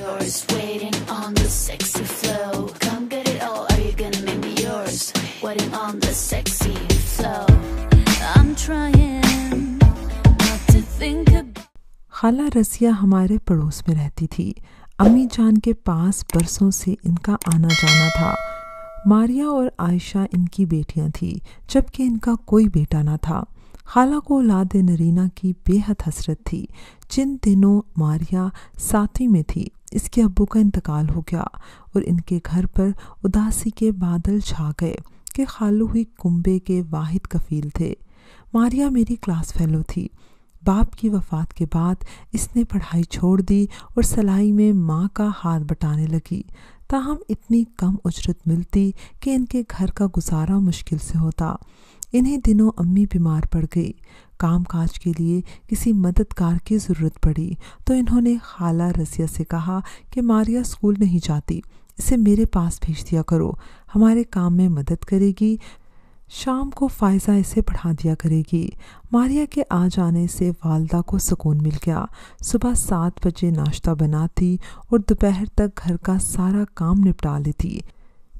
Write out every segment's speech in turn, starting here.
yours, waiting on the sexy flow. Come get it all, are you gonna make me yours? Waiting on the sexy flow. I'm trying not to think about. खाला रसिया हमारे पड़ोस में रहती थी। अम्मी जान के पास बरसों से इनका आना जाना था। मारिया और आयशा इनकी बेटियां थी, जबकि इनका कोई बेटा ना था। खाला को औलाद नरीना की बेहद हसरत थी। जिन दिनों मारिया 7वीं में थी, इसके अब्बू का इंतकाल हो गया और इनके घर पर उदासी के बादल छा गए कि खालू ही कुंबे के वाहिद कफील थे। मारिया मेरी क्लास फेलो थी। बाप की वफ़ात के बाद इसने पढ़ाई छोड़ दी और सलाई में माँ का हाथ बटाने लगी। ताहम इतनी कम उजरत मिलती कि इनके घर का गुजारा मुश्किल से होता। इन्हीं दिनों अम्मी बीमार पड़ गई। काम काज के लिए किसी मददगार की ज़रूरत पड़ी तो इन्होंने खाला रसिया से कहा कि मारिया स्कूल नहीं जाती, इसे मेरे पास भेज दिया करो, हमारे काम में मदद करेगी। शाम को फ़ायज़ा इसे पढ़ा दिया करेगी। मारिया के आ जाने से वालदा को सुकून मिल गया। सुबह 7 बजे नाश्ता बनाती और दोपहर तक घर का सारा काम निपटा लेती।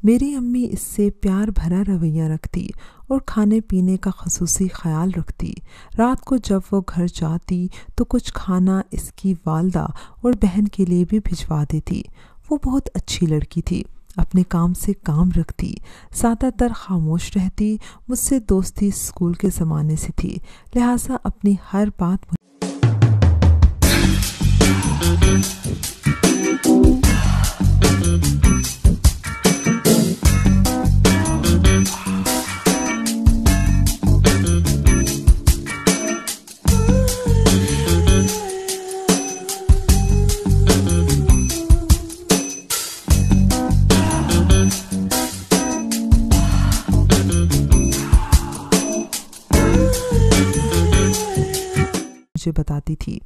मेरी अम्मी इससे प्यार भरा रवैया रखती और खाने पीने का ख़ुसूसी ख्याल रखती। रात को जब वो घर जाती तो कुछ खाना इसकी वालदा और बहन के लिए भी भिजवा देती। वो बहुत अच्छी लड़की थी, अपने काम से काम रखती, ज़्यादातर खामोश रहती। मुझसे दोस्ती स्कूल के ज़माने से थी, लिहाजा अपनी हर बात बताती थी।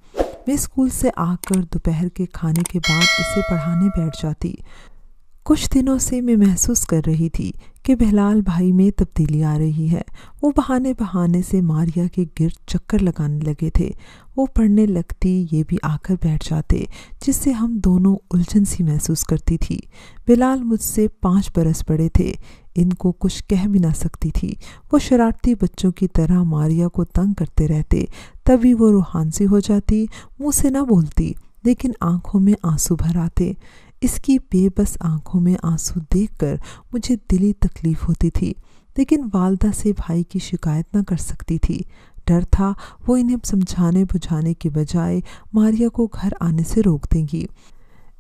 मैं स्कूल से आकर दोपहर के खाने के बाद इसे पढ़ाने बैठ जाती। कुछ दिनों से मैं महसूस कर रही थी कि बिलाल भाई में तब्दीली आ रही है। वो बहाने बहाने से मारिया के गिर्द चक्कर लगाने लगे थे। वो पढ़ने लगती, ये भी आकर बैठ जाते, जिससे हम दोनों उलझन सी महसूस करती थी। बिलाल मुझसे 5 बरस बड़े थे। इनको कुछ कह भी ना सकती थी। वो शरारती बच्चों की तरह मारिया को तंग करते रहते। तभी वो रूहान सी हो जाती, मुंह से ना बोलती, लेकिन आंखों में आंसू भर आते। इसकी बेबस आंखों में आंसू देखकर मुझे दिली तकलीफ होती थी, लेकिन वालदा से भाई की शिकायत न कर सकती थी। डर था वो इन्हें समझाने बुझाने के बजाय मारिया को घर आने से रोक देंगी।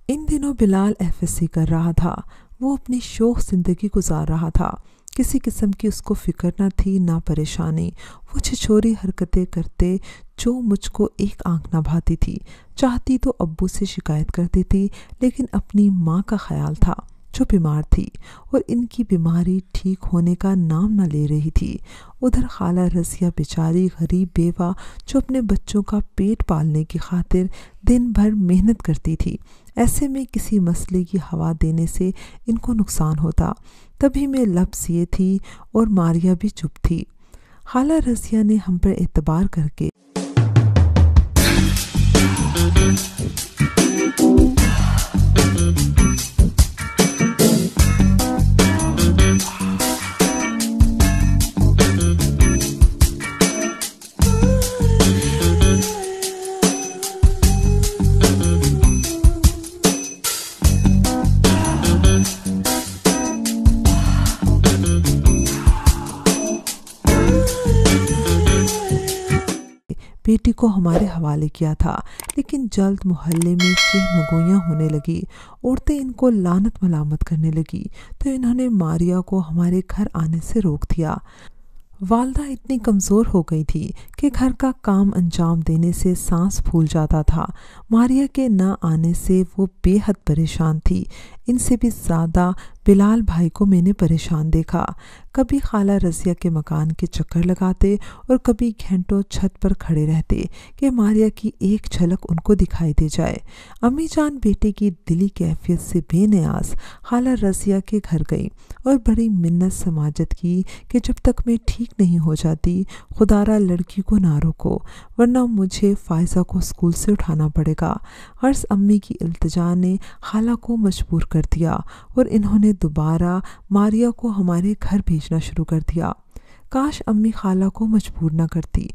इन दिनों बिलाल FSC कर रहा था। वो अपनी शौक ज़िंदगी गुजार रहा था। किसी किस्म की उसको फ़िक्र न थी, ना परेशानी। वो छिछोरी हरकतें करते जो मुझको एक आंख न भाती थी। चाहती तो अब्बू से शिकायत कर देती, लेकिन अपनी माँ का ख्याल था जो बीमार थी और इनकी बीमारी ठीक होने का नाम न ले रही थी। उधर खाला रसिया बेचारी गरीब बेवा जो अपने बच्चों का पेट पालने की खातिर दिन भर मेहनत करती थी। ऐसे में किसी मसले की हवा देने से इनको नुकसान होता। तभी मैं लफ्ज़ ये थी और मारिया भी चुप थी। खाला रसिया ने हम पर एतबार करके बेटी को हमारे हवाले किया था, लेकिन जल्द मोहल्ले में चहमगोइयाँ होने लगी। औरतें इनको लानत मलामत करने लगी तो इन्होंने मारिया को हमारे घर आने से रोक दिया। वालदा इतनी कमज़ोर हो गई थी कि घर का काम अंजाम देने से सांस फूल जाता था। मारिया के न आने से वो बेहद परेशान थी। इनसे भी ज़्यादा बिलाल भाई को मैंने परेशान देखा। कभी खाला रज़िया के मकान के चक्कर लगाते और कभी घंटों छत पर खड़े रहते कि मारिया की एक झलक उनको दिखाई दे जाए। अम्मी जान बेटे की दिली कैफियत से बेनियाज खाला रज़िया के घर गई और बड़ी मिन्नत समाजत की कि जब तक मैं ठीक नहीं हो जाती खुदारा लड़की को ना रोको, वरना मुझे फ़ायज़ा को स्कूल से उठाना पड़ेगा। हर्ष अम्मी की इल्तिजा ने खाला को मजबूर कर दिया और इन्होंने दोबारा मारिया को हमारे घर भेजना शुरू कर दिया। काश अम्मी खाला को मजबूर न करती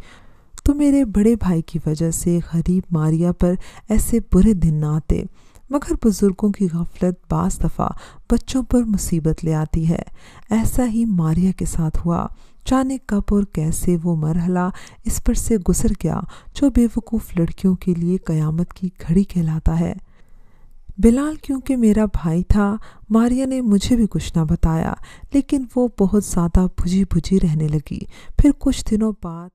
तो मेरे बड़े भाई की वजह से गरीब मारिया पर ऐसे बुरे दिन ना आते, मगर बुज़ुर्गों की गफलत बाज़ दफ़ा बच्चों पर मुसीबत ले आती है। ऐसा ही मारिया के साथ हुआ। जाने कब और कैसे वो मरहला इस पर से गुजर गया जो बेवकूफ़ लड़कियों के लिए क़यामत की घड़ी कहलाता है। बिलाल क्योंकि मेरा भाई था, मारिया ने मुझे भी कुछ ना बताया, लेकिन वो बहुत ज़्यादा बुझी बुझी रहने लगी। फिर कुछ दिनों बाद